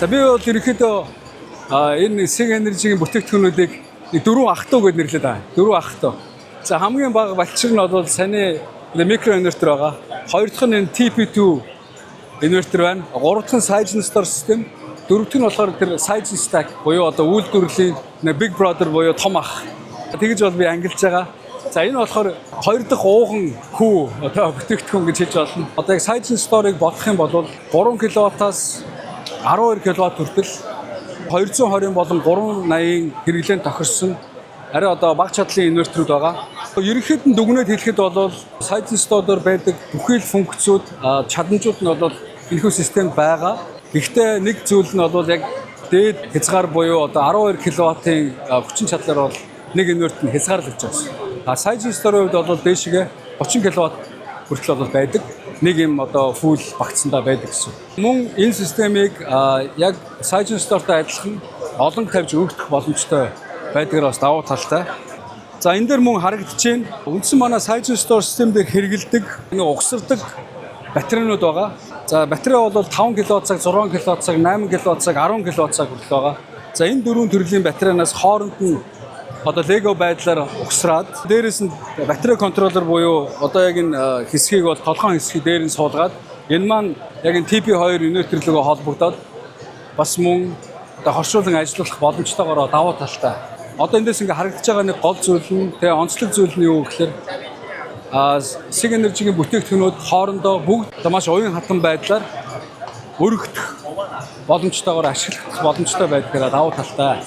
За би бол ерөнхийдөө энэ Sig Energy-ийн бүтээгдэхүүнүүдийг дөрвөн ах トゥ гэж нэрлэдэг байгаа. Дөрвөн ах トゥ. За хамгийн бага балчир нь бол саяны микро инвертер байгаа. Хоёр дахь нь TP2 инвертер байна. Гурав дахь нь Sizen Store систем. Дөрөв дэх нь болохоор тэр Sizen Stack буюу одоо үйлдвэрлэлийн Big Brother буюу том ах. Тэгэж бол би ангилж байгаа. За энэ болохоор хоёр дахь ууган хүү одоо бүтээгдэхүүн гэж хэлж болно. Одоо яг Sizen Store-ыг бодох юм бол 3 кВт-аас 12 кВт хүртэл 220 болон 380 хэрэглээнд тохирсон арай одоо бага чадлын инвертерүүд байгаа. Ерөнхийд нь дүгнээд хэлэхэд бол Sizen Store-оор байдаг бүхий л функцүүд, чадамжууд нь бол энэхүү системд байгаа. Гэхдээ нэг зүйл нь бол яг дээд хязгаар буюу одоо 12 кВт-ийн хүчин чадлаар бол нэг инвертер нь хязгаарлагдж байгаа. Sizen Store-ийн хувьд бол дээшгээ 30 кВт хүртэл бол байдаг. Нэг юм одоо фул багцсандаа байдаг гэсэн. Мөн энэ системийг яг Sizen Store-тай адилхан олон тавьж өгөх боломжтой байдгаар бас давуу талтай. За энэ дээр мөн харагдчихээн. Үндсэн манай Sizen Store систем дээр хэрэгэлдэг нэг угсардаг батарейнууд байгаа. За батарей бол 5 кВт цаг, 6 кВт цаг, 8 кВт цаг, 10 кВт цаг хүртэл байгаа. За энэ дөрвөн төрлийн батарейнаас хооронд нь одоо Lego байдлаар угсраад дээрээс нь батарей контроллер буюу одоо яг энэ хэсгийг бол толгоон хэсгийг дээр нь суулгаад энэ маань яг энэ TP2 инвертерлөгөө холбогдоод бас мөн одоо хоршуулан ажиллах боломжтойгоор давуу талтай. Одоо эндээс ингээ харагдаж байгаа нэг гол зүйл нь тэгээ онцлог зүйл нь юу гэхээр Sig Energy-ийн бүтээгдэхүүнүүд хоорондоо бүгд маш уян хатан байдлаар өргөх боломжтойгоор ашиглах боломжтой байдгаараа давуу талтай.